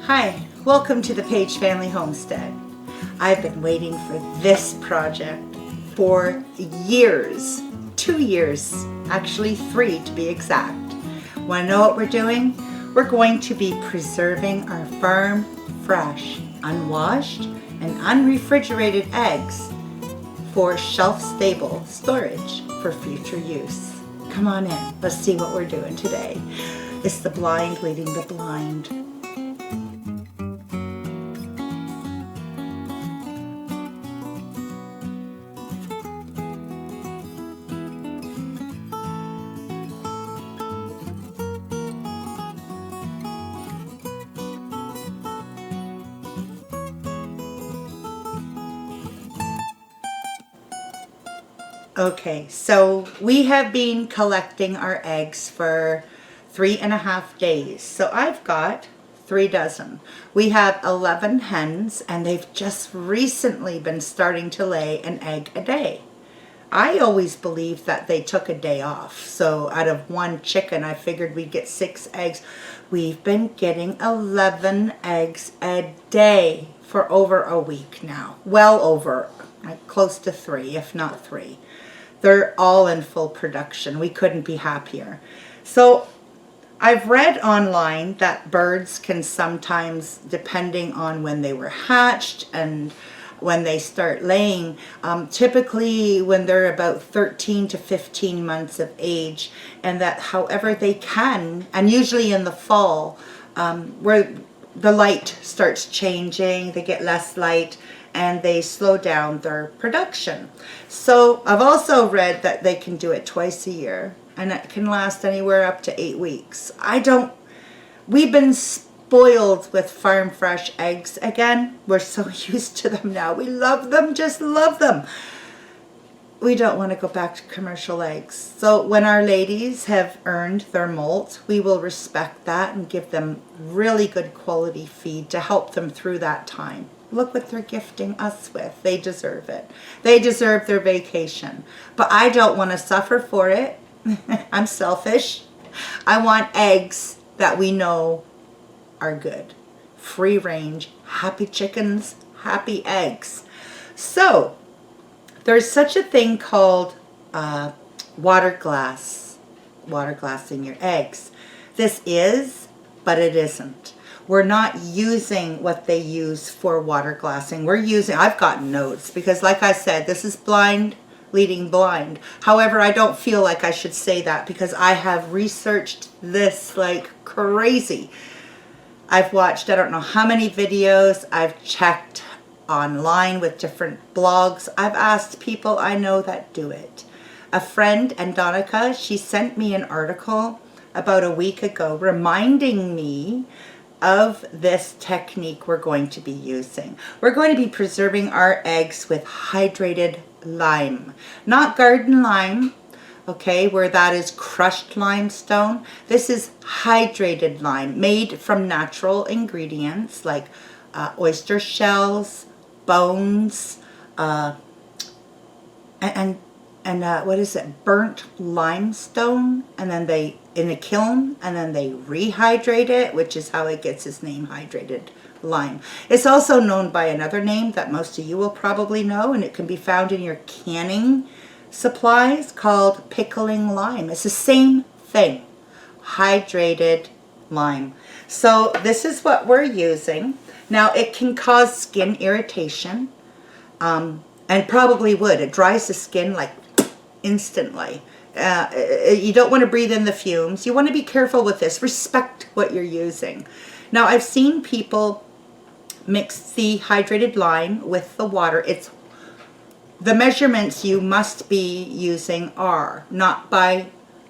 Hi, welcome to the Paige Family Homestead. I've been waiting for this project for years, 2 years, actually 3 to be exact. Want to know what we're doing? We're going to be preserving our farm fresh, unwashed, and unrefrigerated eggs for shelf-stable storage for future use. Come on in, let's see what we're doing today. It's the blind leading the blind. Okay, so we have been collecting our eggs for 3.5 days. So I've got 3 dozen. We have 11 hens and they've just recently been starting to lay an egg a day. I always believed that they took a day off. So out of 1 chicken, I figured we'd get 6 eggs. We've been getting 11 eggs a day for over a week now. Well over, close to 3, if not 3. They're all in full production. We couldn't be happier. So I've read online that birds can sometimes, depending on when they were hatched and when they start laying, typically when they're about 13 to 15 months of age, and that however they can, and usually in the fall, where the light starts changing, they get less light, and they slow down their production. So I've also read that they can do it twice a year, and it can last anywhere up to 8 weeks. We've been spoiled with farm fresh eggs again. We're so used to them now. We love them, just love them. We don't want to go back to commercial eggs. So when our ladies have earned their molt, we will respect that and give them really good quality feed to help them through that time. Look what they're gifting us with. They deserve it. They deserve their vacation. But I don't want to suffer for it. I'm selfish. I want eggs that we know are good. Free range, happy chickens, happy eggs. So there's such a thing called water glassing your eggs. This is, but it isn't. We're not using what they use for water glassing. I've got notes because like I said, this is blind leading blind. However, I don't feel like I should say that because I have researched this like crazy. I've watched I don't know how many videos. I've checked online with different blogs. I've asked people I know that do it. A friend, Andonica, she sent me an article about a week ago reminding me of this technique we're going to be using. We're going to be preserving our eggs with hydrated lime. Not garden lime, okay, where that is crushed limestone. This is hydrated lime made from natural ingredients like oyster shells, bones, and what is it, burnt limestone, and then they in a kiln, and then they rehydrate it, which is how it gets its name, hydrated lime. It's also known by another name that most of you will probably know, and it can be found in your canning supplies called pickling lime. It's the same thing, hydrated lime. So this is what we're using. Now it can cause skin irritation, and probably would. It dries the skin like instantly. You don't want to breathe in the fumes. You want to be careful with this. Respect what you're using. Now I've seen people mix the hydrated lime with the water. The measurements you must be using are not by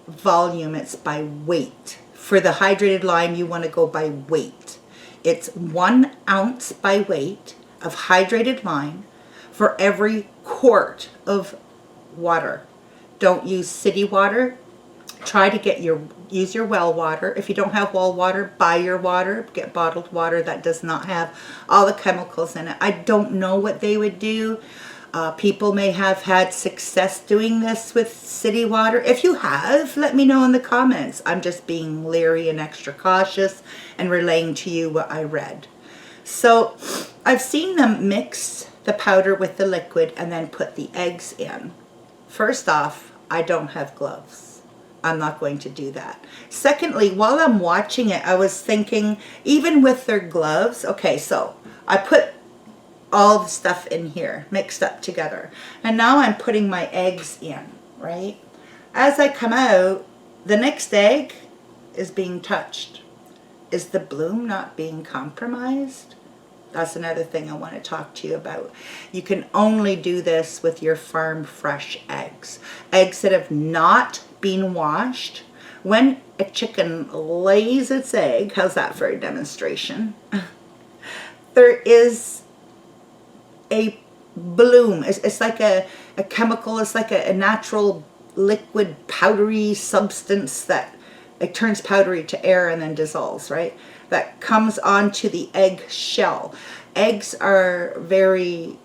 volume, it's by weight. For the hydrated lime, you want to go by weight. It's 1 ounce by weight of hydrated lime for every quart of water. Don't use city water. Try to use your well water. If you don't have well water, buy your water. Get bottled water that does not have all the chemicals in it. I don't know what they would do. People may have had success doing this with city water. If you have, let me know in the comments. I'm just being leery and extra cautious and relaying to you what I read. So I've seen them mix the powder with the liquid and then put the eggs in. First off, I don't have gloves. I'm not going to do that. Secondly, while I'm watching it, I was thinking, even with their gloves, okay, so I put all the stuff in here mixed up together, and now I'm putting my eggs in, right? As I come out, the next egg is being touched. Is the bloom not being compromised? That's another thing I want to talk to you about. You can only do this with your farm fresh eggs. Eggs that have not been washed. When a chicken lays its egg, how's that for a demonstration? There is a bloom. It's like a chemical, it's like a natural liquid powdery substance that it turns powdery to air and then dissolves, right? That comes onto the egg shell. Eggs are very,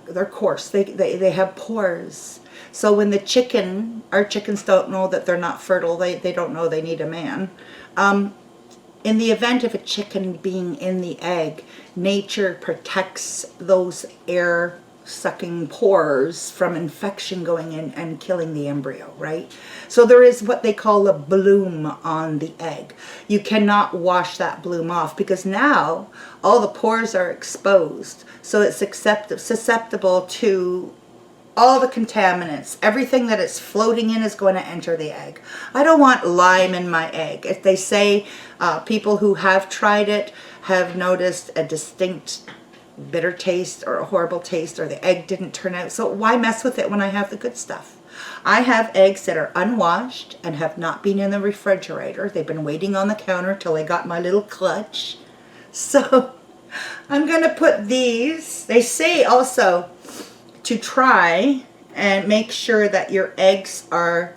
they're coarse. They have pores. So when our chickens don't know that they're not fertile, they don't know they need a man. In the event of a chicken being in the egg, nature protects those air sucking pores from infection going in and killing the embryo, right? So there is what they call a bloom on the egg. You cannot wash that bloom off because now all the pores are exposed. So it's susceptible to all the contaminants. Everything that it's floating in is going to enter the egg. I don't want lime in my egg. If they say people who have tried it have noticed a distinct bitter taste or a horrible taste, or the egg didn't turn out. So why mess with it when I have the good stuff? I have eggs that are unwashed and have not been in the refrigerator. They've been waiting on the counter till I got my little clutch. So I'm going to put these. They say also to try and make sure that your eggs are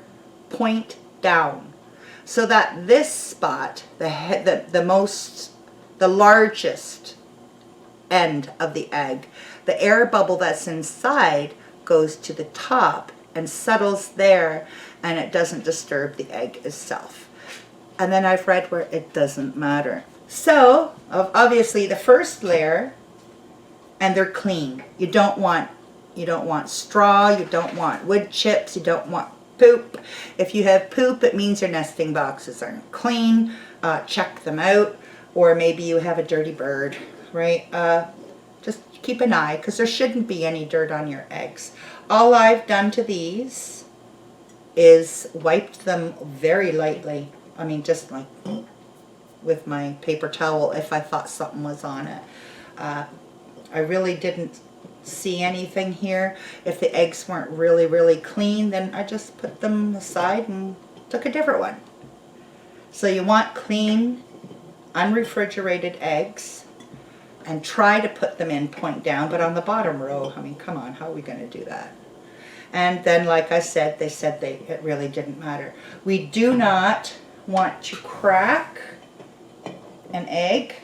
point down, so that this spot, the largest end of the egg, the air bubble that's inside goes to the top and settles there, and it doesn't disturb the egg itself. And then I've read where it doesn't matter. So obviously the first layer, and they're clean. You don't want straw, you don't want wood chips, you don't want poop. If you have poop, it means your nesting boxes aren't clean. Check them out. Or maybe you have a dirty bird, right? Just keep an eye, because there shouldn't be any dirt on your eggs. All I've done to these is wiped them very lightly. I mean, just like with my paper towel if I thought something was on it. I really didn't see anything here. If the eggs weren't really, really clean, then I just put them aside and took a different one. So you want clean, unrefrigerated eggs, and try to put them in point down, but on the bottom row, I mean, come on, how are we going to do that? And then, like I said, they said it really didn't matter. We do not want to crack an egg,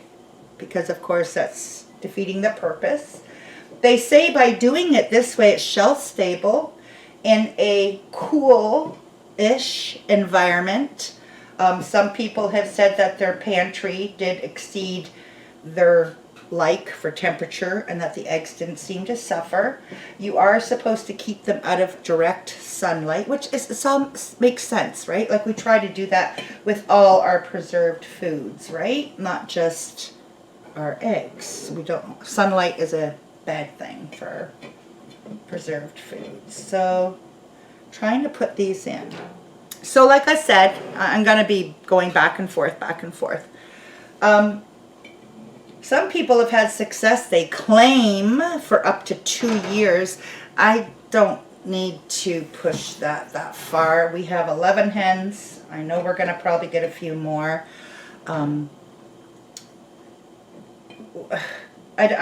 because of course that's defeating the purpose. They say by doing it this way, it's shelf stable in a cool-ish environment. Some people have said that their pantry did exceed their for temperature, and that the eggs didn't seem to suffer. You are supposed to keep them out of direct sunlight, which makes sense, right? Like we try to do that with all our preserved foods, right? Not just our eggs. Sunlight is a bad thing for preserved foods. So trying to put these in. So like I said, I'm going to be going back and forth. Some people have had success. They claim for up to 2 years. I don't need to push that far. We have 11 hens. I know we're going to probably get a few more. I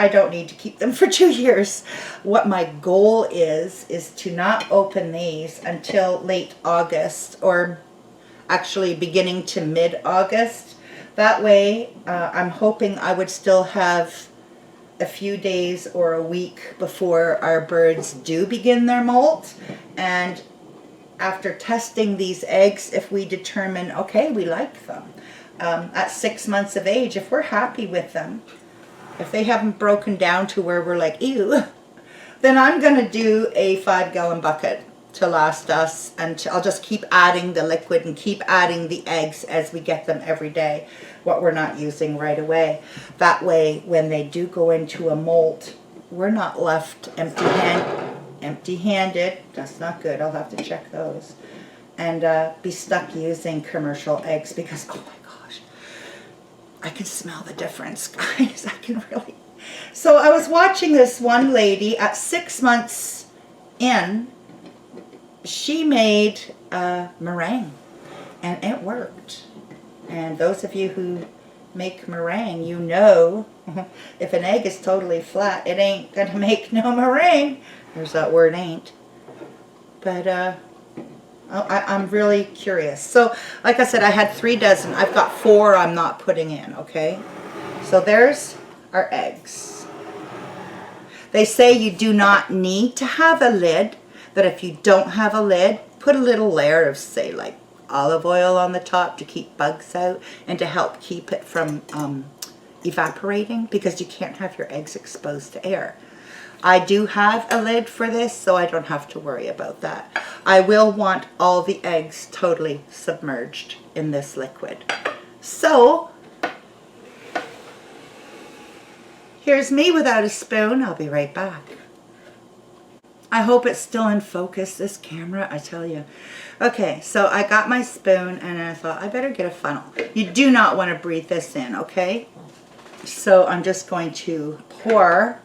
don't need to keep them for 2 years. What my goal is to not open these until late August, or actually beginning to mid-August. That way, I'm hoping I would still have a few days or a week before our birds do begin their molt. And after testing these eggs, if we determine, okay, we like them, at 6 months of age, if we're happy with them, if they haven't broken down to where we're like, ew, then I'm going to do a 5-gallon bucket to last us, and I'll just keep adding the liquid and keep adding the eggs as we get them every day, what we're not using right away. That way, when they do go into a molt, we're not left empty-handed. That's not good. I'll have to check those. And be stuck using commercial eggs, because, oh my gosh, I can smell the difference, guys. I can really. So I was watching this one lady at 6 months in. She made a meringue, and it worked. And those of you who make meringue, you know, if an egg is totally flat, it ain't gonna make no meringue. There's that word, ain't. But I'm really curious. So, like I said, I had 3 dozen. I've got 4 I'm not putting in, okay? So there's our eggs. They say you do not need to have a lid, but if you don't have a lid, put a little layer of, say, like olive oil on the top to keep bugs out and to help keep it from evaporating, because you can't have your eggs exposed to air. I do have a lid for this, so I don't have to worry about that. I will want all the eggs totally submerged in this liquid. So, here's me without a spoon. I'll be right back. I hope it's still in focus, this camera, I tell you. Okay, so I got my spoon and I thought I better get a funnel. You do not want to breathe this in, okay? So I'm just going to pour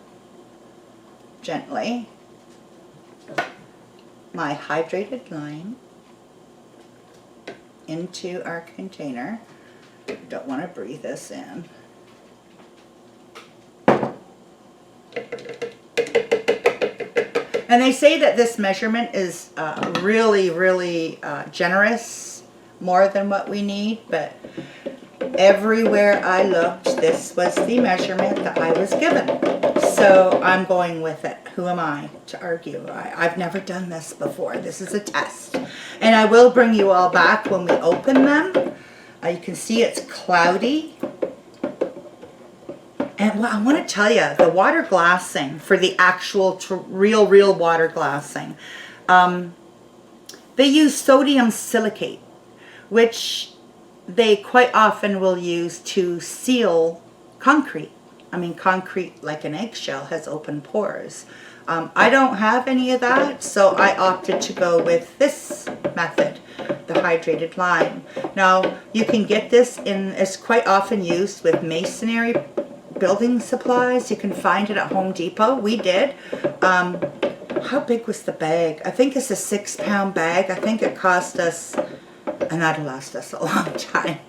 gently my hydrated lime into our container. Don't want to breathe this in. And they say that this measurement is really, really generous, more than what we need, but everywhere I looked, this was the measurement that I was given. So I'm going with it. Who am I to argue? I've never done this before. This is a test. And I will bring you all back when we open them. You can see it's cloudy. And well, I want to tell you, the water glassing for the actual real water glassing, they use sodium silicate, which they quite often will use to seal concrete. I mean, concrete, like an eggshell, has open pores. I don't have any of that, so I opted to go with this method, the hydrated lime. Now, you can get this in, it's quite often used with masonry building supplies. You can find it at Home Depot. We did. How big was the bag? I think it's a 6-pound bag. I think it cost us, and that'll last us a long time.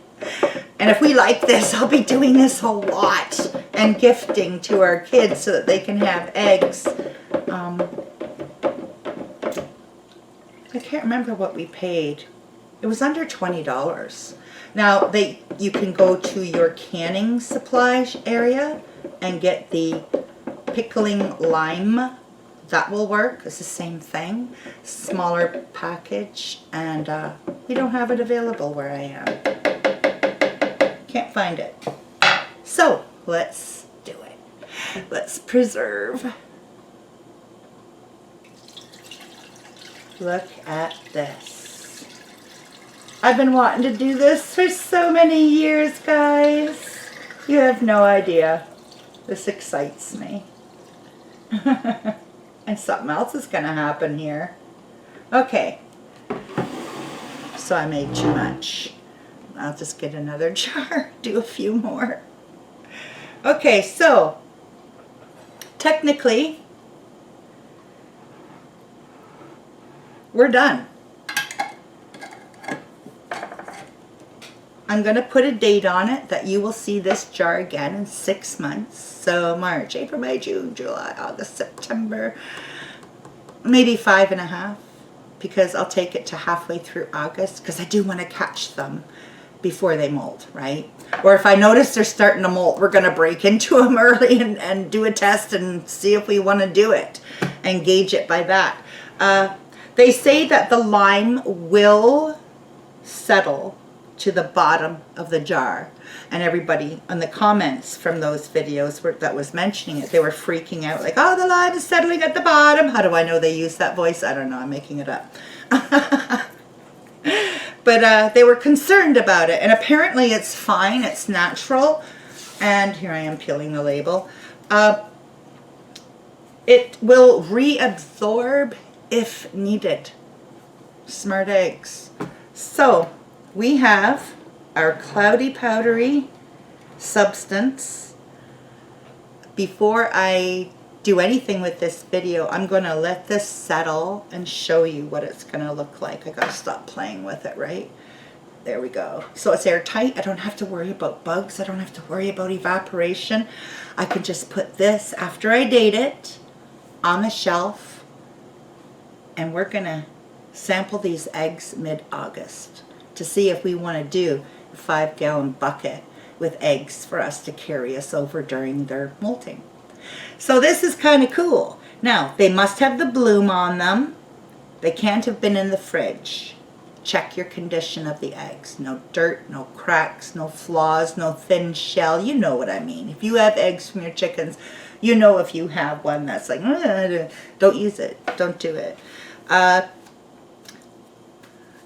And if we like this, I'll be doing this a lot and gifting to our kids so that they can have eggs. I can't remember what we paid. It was under $20. Now, you can go to your canning supplies area and get the pickling lime. That will work. It's the same thing. Smaller package, and we don't have it available where I am. Can't find it. So, let's do it. Let's preserve. Look at this. I've been wanting to do this for so many years, guys. You have no idea. This excites me. And something else is going to happen here. Okay. So I made too much. I'll just get another jar, do a few more. Okay, so technically, we're done. I'm going to put a date on it that you will see this jar again in 6 months. So March, April, May, June, July, August, September, maybe 5.5, because I'll take it to halfway through August, because I do want to catch them before they molt, right? Or if I notice they're starting to molt, we're going to break into them early and do a test and see if we want to do it and gauge it by that. They say that the lime will settle to the bottom of the jar, and everybody on the comments from those videos that was mentioning it, they were freaking out like, oh, the lime is settling at the bottom. How do I know they use that voice? I don't know, I'm making it up. But they were concerned about it, and apparently it's fine, it's natural. And here I am peeling the label. It will reabsorb if needed. Smart eggs. So we have our cloudy powdery substance. Before I do anything with this video, I'm going to let this settle and show you what it's going to look like. I got to stop playing with it, right? There we go. So it's airtight. I don't have to worry about bugs. I don't have to worry about evaporation. I can just put this, after I date it, on the shelf, and we're going to sample these eggs mid-August to see if we want to do a 5-gallon bucket with eggs for us to carry us over during their molting. So this is kind of cool. Now, they must have the bloom on them. They can't have been in the fridge. Check your condition of the eggs. No dirt, no cracks, no flaws, no thin shell. You know what I mean. If you have eggs from your chickens, you know if you have one that's like, don't use it. Don't do it.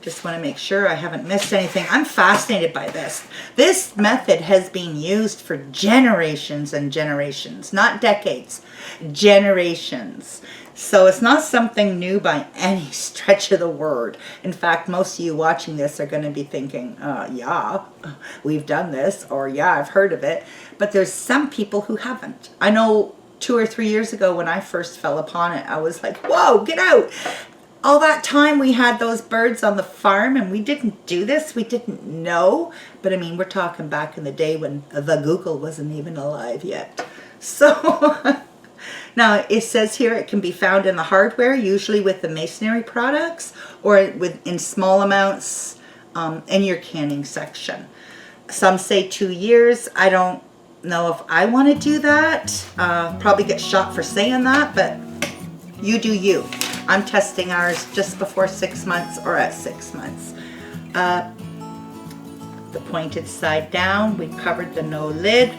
Just want to make sure I haven't missed anything. I'm fascinated by this. This method has been used for generations and generations, not decades, generations. So it's not something new by any stretch of the word. In fact, most of you watching this are going to be thinking, yeah, we've done this, or yeah, I've heard of it. But there's some people who haven't. I know 2 or 3 years ago when I first fell upon it, I was like, whoa, get out. All that time we had those birds on the farm and we didn't do this, we didn't know. But I mean, we're talking back in the day when the Google wasn't even alive yet. So now it says here it can be found in the hardware, usually with the masonry products, or in small amounts in your canning section. Some say 2 years. I don't know if I want to do that. Probably get shot for saying that, but you do you. I'm testing ours just before 6 months or at 6 months. The pointed side down, we've covered the no lid.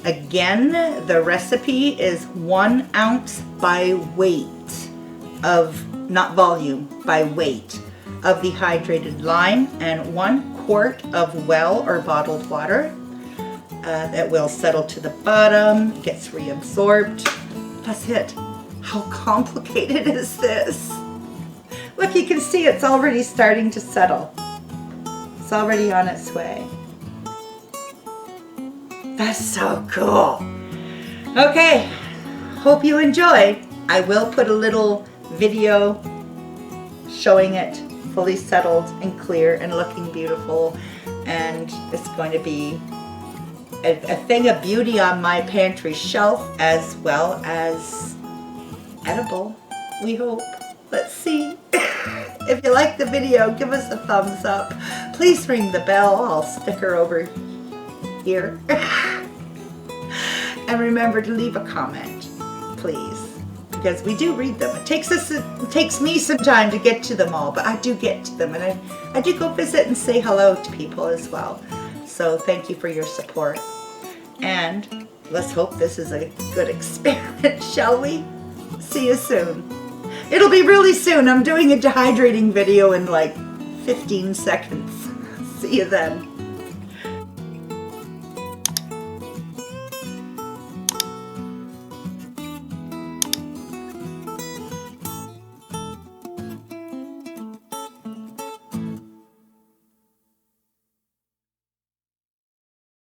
Again, the recipe is 1 ounce by weight of, not volume, by weight of dehydrated lime, and 1 quart of well or bottled water. That will settle to the bottom, gets reabsorbed. That's it. How complicated is this? Look, you can see it's already starting to settle. It's already on its way. That's so cool. Okay, hope you enjoyed. I will put a little video showing it fully settled and clear and looking beautiful, and it's going to be a thing of beauty on my pantry shelf, as well as edible, we hope. Let's see. If you like the video, give us a thumbs up. Please ring the bell. I'll stick her over here. And remember to leave a comment, please, because we do read them. It takes me some time to get to them all, but I do get to them, and I do go visit and say hello to people as well. So thank you for your support, and let's hope this is a good experiment, shall we? See you soon. It'll be really soon. I'm doing a dehydrating video in like 15 seconds. See you then.